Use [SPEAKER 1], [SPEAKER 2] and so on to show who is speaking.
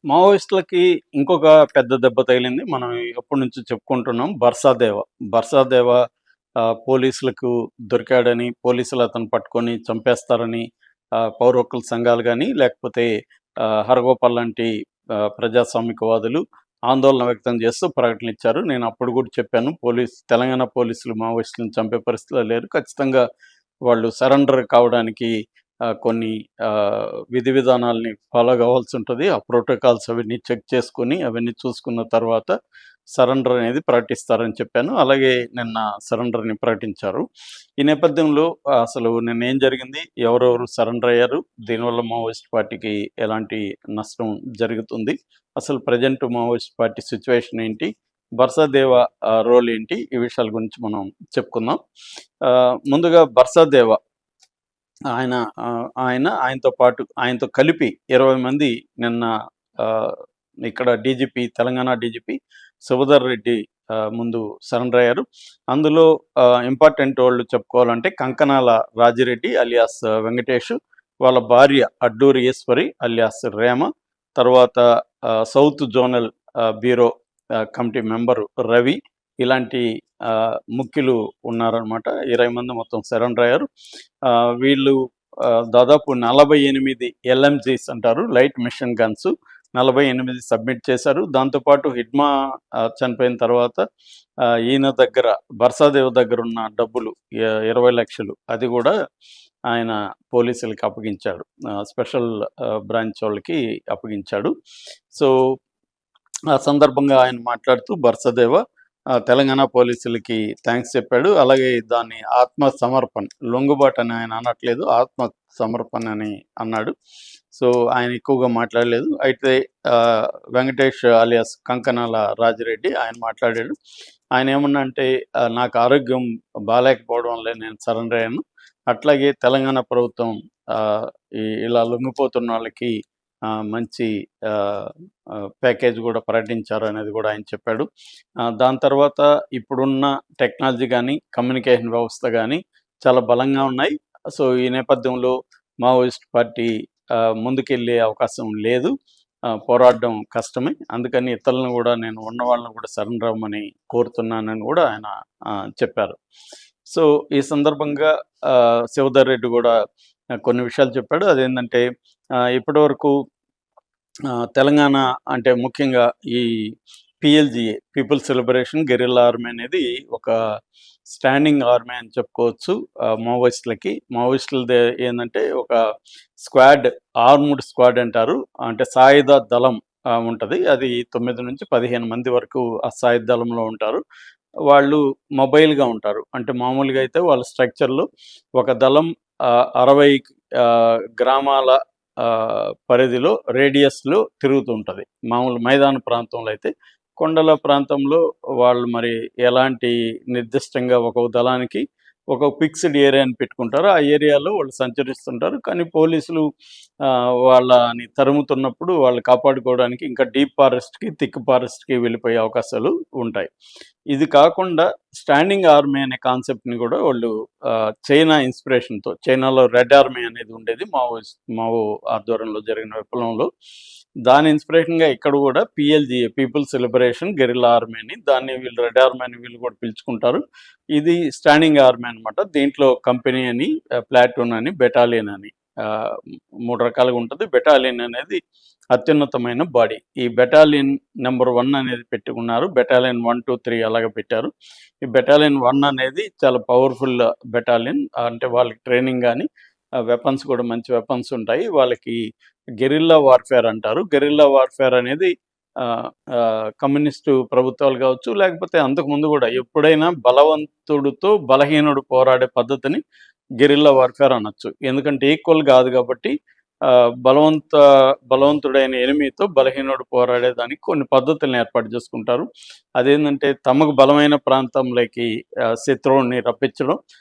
[SPEAKER 1] మావోయిస్టులకి ఇంకొక పెద్ద దెబ్బ తగిలింది. మనం ఎప్పటినుంచో చెప్పుకుంటున్నాం. బర్సాదేవ. బర్సాదేవ పోలీసులకు దొరికాడని, పోలీసులు అతన్ని పట్టుకొని చంపేస్తారని పౌర హక్కుల సంఘాలు గాని, లేకపోతే హరగోపాల్ లాంటి ప్రజాస్వామికవాదులు ఆందోళన వ్యక్తం చేస్తూ ప్రకటనలిచ్చారు. నేను అప్పుడు కూడా చెప్పాను. తెలంగాణ పోలీసులు మావోయిస్టులను చంపే పరిస్థితిలో లేరు. ఖచ్చితంగా వాళ్ళు సరెండర్ కావడానికి కొన్ని విధి విధానాల్ని ఫాలో కావాల్సుంటది. ఆ ప్రోటోకాల్స్ అవన్నీ చెక్ చేసుకొని, అవన్నీ చూసుకున్న తర్వాత సరెండర్ అనేది ప్రకటిస్తారని చెప్పాను. అలాగే నిన్న సరెండర్‌ని ప్రకటించారు. ఈ నేపథ్యంలో అసలు నిన్నేం జరిగింది? ఎవరెవరు సరెండర్ అయ్యారు? దీనివల్ల మావోయిస్ట్ పార్టీకి ఎలాంటి నష్టం జరుగుతుంది? అసలు ప్రెజెంట్ మావోయిస్ట్ పార్టీ సిట్యుయేషన్ ఏంటి? బర్సాదేవ రోల్ ఏంటి? ఈ విషయాల గురించి మనం చెప్పుకుందాం. ముందుగా బర్సాదేవ ఆయన ఆయనతో పాటు ఆయనతో కలిపి 20 మంది నిన్న ఇక్కడ డీజీపీ తెలంగాణ డీజీపీ సుభదర్ రెడ్డి ముందు సరెండర్ అయ్యారు. అందులో ఇంపార్టెంట్ వాళ్ళు చెప్పుకోవాలంటే కంకనాల రాజిరెడ్డి అలియాస్ వెంకటేష్, వాళ్ళ భార్య అడ్డూరి ఈశ్వరి అలియాస్ రేమ, తర్వాత south zonal bureau committee member Ravi, ఇలాంటి ముఖ్యులు ఉన్నారనమాట. 20 మంది మొత్తం సరెండర్ అయ్యారు. వీళ్ళు దాదాపు 48 ఎల్ఎంజీస్ అంటారు, లైట్ మిషన్ గన్స్ 48 సబ్మిట్ చేశారు. దాంతోపాటు హిడ్మా చనిపోయిన తర్వాత ఈయన దగ్గర బర్సాదేవ్ దగ్గర ఉన్న డబ్బులు 20 లక్షలు అది కూడా ఆయన పోలీసులకి అప్పగించాడు. స్పెషల్ బ్రాంచ్ వాళ్ళకి అప్పగించాడు. సో ఆ సందర్భంగా ఆయన మాట్లాడుతూ బర్సాదేవ తెలంగాణ పోలీసులకి థ్యాంక్స్ చెప్పాడు. అలాగే దాన్ని ఆత్మ సమర్పణ, లొంగుబాటు అని ఆయన అనట్లేదు, ఆత్మ సమర్పణ అని అన్నాడు. సో ఆయన ఎక్కువగా మాట్లాడలేదు. అయితే వెంకటేష్ అలియాస్ కంకనాల రాజిరెడ్డి ఆయన మాట్లాడాడు. ఆయన ఏమన్నా అంటే నాకు ఆరోగ్యం బాగాలేకపోవడం వల్లే నేను సరెండర్ అయ్యాను. అట్లాగే తెలంగాణ ప్రభుత్వం ఇలా లొంగిపోతున్న వాళ్ళకి మంచి ప్యాకేజ్ కూడా ప్రకటించారు అనేది కూడా ఆయన చెప్పాడు. దాని తర్వాత ఇప్పుడున్న టెక్నాలజీ కానీ, కమ్యూనికేషన్ వ్యవస్థ కానీ చాలా బలంగా ఉన్నాయి. సో ఈ నేపథ్యంలో మావోయిస్ట్ పార్టీ ముందుకెళ్ళే అవకాశం లేదు, పోరాడడం కష్టమే. అందుకని ఇతరులను కూడా నేను ఉన్న వాళ్ళని కూడా సరెండర్ అవ్వమని కోరుతున్నానని కూడా ఆయన చెప్పారు. సో ఈ సందర్భంగా శివధర్ రెడ్డి కూడా కొన్ని విషయాలు చెప్పాడు. అదేంటంటే ఇప్పటివరకు తెలంగాణ అంటే ముఖ్యంగా ఈ PLGA people's liberation guerrilla army అనేది ఒక స్టాండింగ్ ఆర్మీ అని చెప్పుకోవచ్చు. మావోయిస్టులది ఏంటంటే ఒక స్క్వాడ్, ఆర్మ్డ్ స్క్వాడ్ అంటారు. అంటే సాయుధ దళం ఉంటుంది. అది 9 నుంచి 15 మంది వరకు ఆ సాయుధ దళంలో ఉంటారు. వాళ్ళు మొబైల్గా ఉంటారు. అంటే మామూలుగా అయితే వాళ్ళ స్ట్రక్చర్లో ఒక దళం 60 గ్రామాల పరిధిలో రేడియస్లో తిరుగుతూ ఉంటుంది. మామూలు మైదాన ప్రాంతంలో అయితే, కొండల ప్రాంతంలో వాళ్ళు మరి ఎలాంటి నిర్దిష్టంగా ఒక దళానికి ఒక ఫిక్స్డ్ ఏరియాని పెట్టుకుంటారు. ఆ ఏరియాలో వాళ్ళు సంచరిస్తుంటారు. కానీ పోలీసులు వాళ్ళని తరుముతున్నప్పుడు వాళ్ళు కాపాడుకోవడానికి ఇంకా డీప్ ఫారెస్ట్కి, థిక్ ఫారెస్ట్కి వెళ్ళిపోయే అవకాశాలు ఉంటాయి. ఇది కాకుండా స్టాండింగ్ ఆర్మీ అనే కాన్సెప్ట్ని కూడా వాళ్ళు చైనా ఇన్స్పిరేషన్తో, చైనాలో రెడ్ ఆర్మీ అనేది ఉండేది మావో ఆధ్వర్యంలో జరిగిన విప్లవంలో, దాని ఇన్స్పిరేషన్గా ఇక్కడ కూడా PLGA people's liberation guerrilla army అని, దాన్ని వీళ్ళు రెడ్ ఆర్మీ అని వీళ్ళు కూడా పిలుచుకుంటారు. ఇది స్టాండింగ్ ఆర్మీ అనమాట. దీంట్లో కంపెనీ అని, ప్లాటూన్ అని, బెటాలియన్ అని 3 రకాలుగా ఉంటుంది. బెటాలియన్ అనేది అత్యున్నతమైన బాడీ. ఈ బెటాలియన్ నెంబర్ 1 అనేది పెట్టుకున్నారు. బెటాలియన్ 1, 2, 3 అలాగ పెట్టారు. ఈ బెటాలియన్ 1 అనేది చాలా పవర్ఫుల్ బెటాలియన్. అంటే వాళ్ళకి ట్రైనింగ్ కానీ, వెపన్స్ కూడా మంచి వెపన్స్ ఉంటాయి. వాళ్ళకి గెరిల్లా వార్ఫేర్ అంటారు. గెరిల్లా వార్ఫేర్ అనేది కమ్యూనిస్టు ప్రభుత్వాలు కావచ్చు, లేకపోతే అంతకుముందు కూడా ఎప్పుడైనా బలవంతుడితో బలహీనుడు పోరాడే పద్ధతిని గెరిల్లా వార్ఫేర్ అనొచ్చు. ఎందుకంటే ఈక్వల్ కాదు కాబట్టి బలవంతుడైన ఎనిమితో బలహీనుడు పోరాడేదానికి కొన్ని పద్ధతులను ఏర్పాటు చేసుకుంటారు. అదేంటంటే తమకు బలమైన ప్రాంతంలోకి శత్రువుని రప్పించడం,